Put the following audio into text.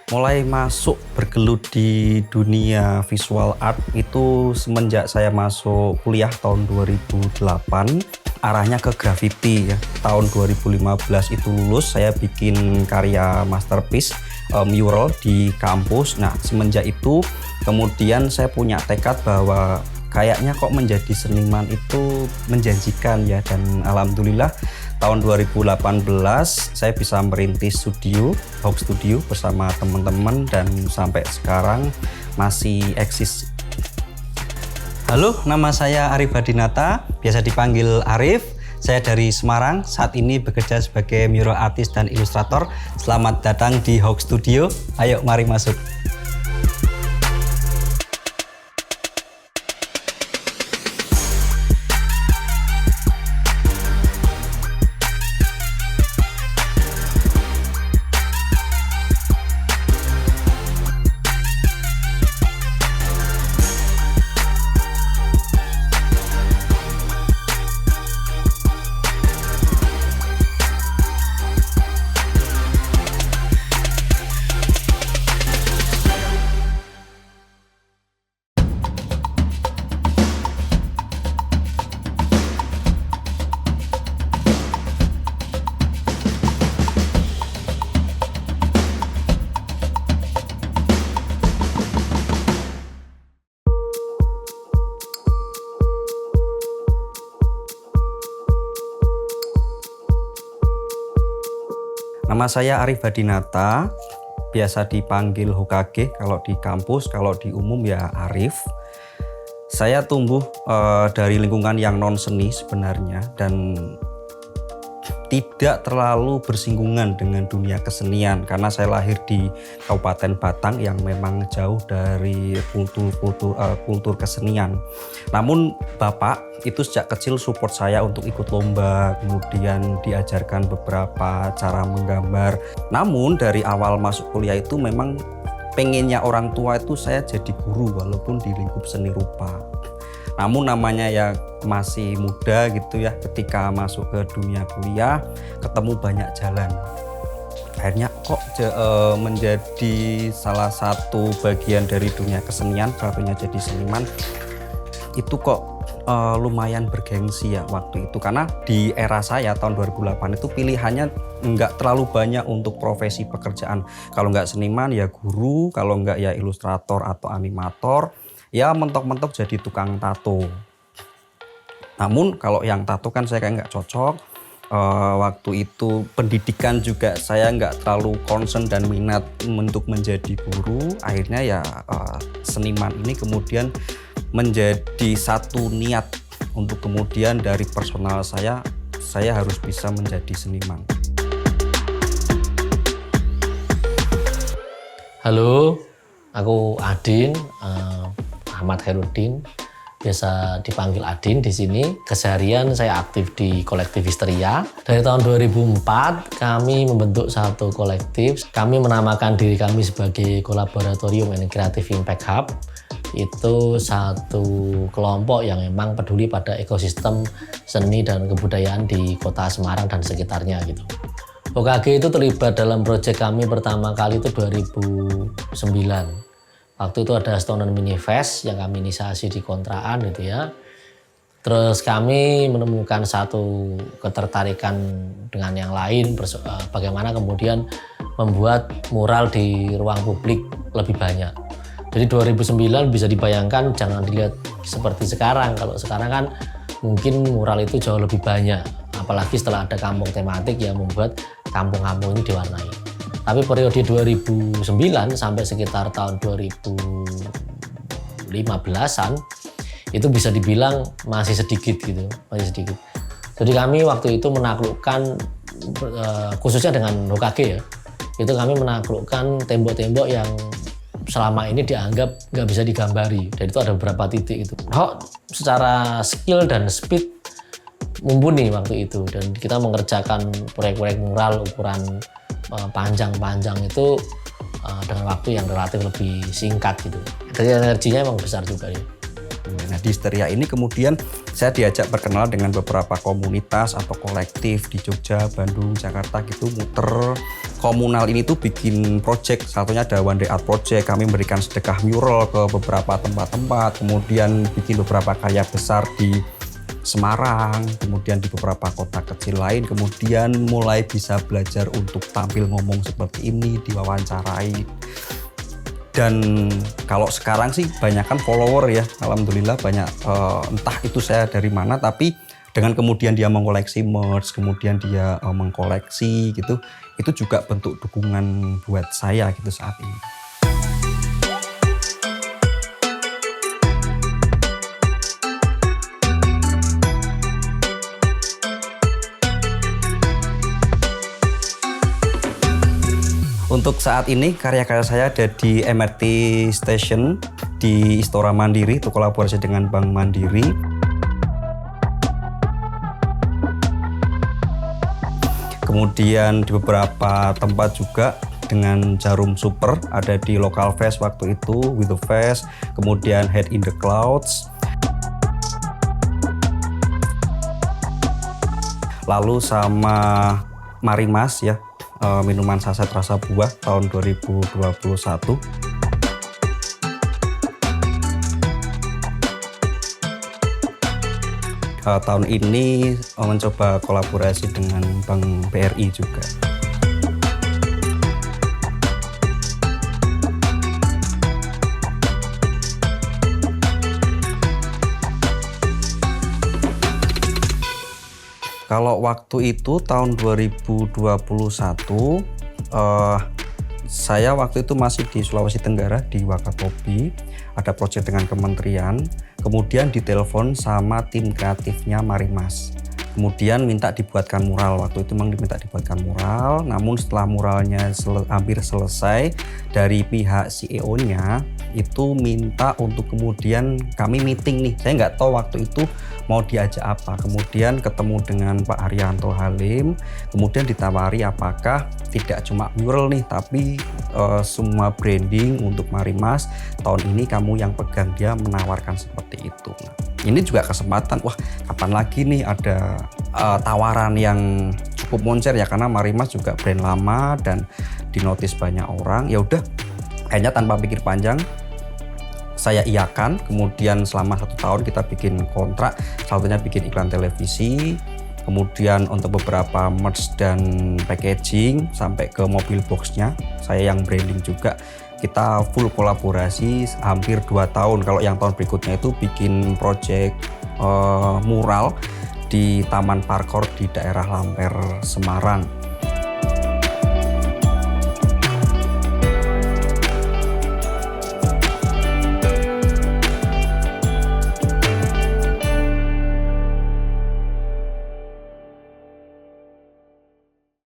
Mulai masuk bergelut di dunia visual art itu semenjak saya masuk kuliah tahun 2008, arahnya ke graffiti ya. Tahun 2015 itu lulus, saya bikin karya masterpiece mural di kampus. Nah, semenjak itu kemudian saya punya tekad bahwa kayaknya kok menjadi seniman itu menjanjikan ya, dan alhamdulillah tahun 2018 saya bisa merintis studio, Hawk Studio bersama teman-teman dan sampai sekarang masih eksis. Halo, nama saya Arif Hadinata, biasa dipanggil Arif. Saya dari Semarang, saat ini bekerja sebagai mural artist dan ilustrator. Selamat datang di Hawk Studio. Ayo mari masuk. Nama saya Arif Hadinata, biasa dipanggil Hokage kalau di kampus, kalau di umum ya Arif. Saya tumbuh dari lingkungan yang non seni sebenarnya dan tidak terlalu bersinggungan dengan dunia kesenian karena saya lahir di Kabupaten Batang yang memang jauh dari kultur kesenian. Namun bapak itu sejak kecil support saya untuk ikut lomba, kemudian diajarkan beberapa cara menggambar. Namun dari awal masuk kuliah itu memang pengennya orang tua itu saya jadi guru walaupun di lingkup seni rupa. Namun namanya ya masih muda gitu ya, ketika masuk ke dunia kuliah ketemu banyak jalan. Akhirnya kok menjadi salah satu bagian dari dunia kesenian, satunya jadi seniman, itu kok lumayan bergengsi ya waktu itu. Karena di era saya tahun 2008 itu pilihannya nggak terlalu banyak untuk profesi pekerjaan. Kalau nggak seniman ya guru, kalau nggak ya ilustrator atau animator, ya mentok-mentok jadi tukang tato. Namun kalau yang tato kan saya kayak nggak cocok. Waktu itu pendidikan juga saya nggak terlalu concern dan minat untuk menjadi guru. Akhirnya ya seniman ini kemudian menjadi satu niat untuk kemudian dari personal saya harus bisa menjadi seniman. Halo, aku Adin, Ahmad Herudin, biasa dipanggil Adin di sini. Keseharian saya aktif di kolektif Histeria. Dari tahun 2004 kami membentuk satu kolektif. Kami menamakan diri kami sebagai Collaboratorium and Creative Impact Hub. Itu satu kelompok yang memang peduli pada ekosistem seni dan kebudayaan di kota Semarang dan sekitarnya gitu. OKG itu terlibat dalam proyek kami pertama kali itu 2009. Waktu itu ada Stoner Mini Fest yang kami inisiasi di kontraan gitu ya. Terus kami menemukan satu ketertarikan dengan yang lain, bagaimana kemudian membuat mural di ruang publik lebih banyak. Jadi 2009 bisa dibayangkan, jangan dilihat seperti sekarang. Kalau sekarang kan mungkin mural itu jauh lebih banyak. Apalagi setelah ada kampung tematik yang membuat kampung-kampung ini diwarnai. Tapi periode 2009 sampai sekitar tahun 2015-an itu bisa dibilang masih sedikit gitu, masih sedikit. Jadi kami waktu itu menaklukkan khususnya dengan Hokage ya, itu kami menaklukkan tembok-tembok yang selama ini dianggap nggak bisa digambari. Dan itu ada beberapa titik itu. Secara skill dan speed mumpuni waktu itu, dan kita mengerjakan proyek-proyek mural ukuran panjang-panjang itu dengan waktu yang relatif lebih singkat gitu. Jadi energinya emang besar juga ya. Nah, di Histeria ini kemudian saya diajak berkenalan dengan beberapa komunitas atau kolektif di Jogja, Bandung, Jakarta gitu, muter komunal ini tuh bikin project, satunya ada One Day Art Project. Kami memberikan sedekah mural ke beberapa tempat-tempat, kemudian bikin beberapa karya besar di Semarang, kemudian di beberapa kota kecil lain, kemudian mulai bisa belajar untuk tampil ngomong seperti ini, diwawancarai. Dan kalau sekarang sih banyak kan follower ya, alhamdulillah banyak, entah itu saya dari mana, tapi dengan kemudian dia mengkoleksi merch, kemudian dia mengkoleksi gitu, itu juga bentuk dukungan buat saya gitu saat ini. Untuk saat ini karya-karya saya ada di MRT Station, di Istora Mandiri, itu kolaborasi dengan Bank Mandiri. Kemudian di beberapa tempat juga dengan Jarum Super, ada di Local Fest waktu itu, With The Fest, kemudian Head in the Clouds. Lalu sama Marimas ya, minuman saset rasa buah tahun 2021. Tahun ini mencoba kolaborasi dengan Bank BRI juga. Kalau waktu itu tahun 2021, saya waktu itu masih di Sulawesi Tenggara di Wakatobi, ada proyek dengan kementerian, kemudian ditelepon sama tim kreatifnya Marimas. Kemudian minta dibuatkan mural, waktu itu memang diminta dibuatkan mural, namun setelah muralnya hampir selesai, dari pihak CEO-nya itu minta untuk kemudian kami meeting nih, saya nggak tahu waktu itu mau diajak apa. Kemudian ketemu dengan Pak Haryanto Halim, kemudian ditawari apakah tidak cuma mural nih, tapi semua branding untuk Marimas tahun ini kamu yang pegang. Dia menawarkan seperti itu. Nah, ini juga kesempatan, wah kapan lagi nih ada tawaran yang cukup moncer ya, karena Marimas juga brand lama dan dinotis banyak orang. Ya udah, kayaknya tanpa pikir panjang saya iakan. Kemudian selama 1 tahun kita bikin kontrak, satunya bikin iklan televisi, kemudian untuk beberapa merch dan packaging sampai ke mobil boxnya saya yang branding juga. Kita full kolaborasi hampir 2 tahun. Kalau yang tahun berikutnya itu bikin project mural di Taman Parkor di daerah Lamper, Semarang.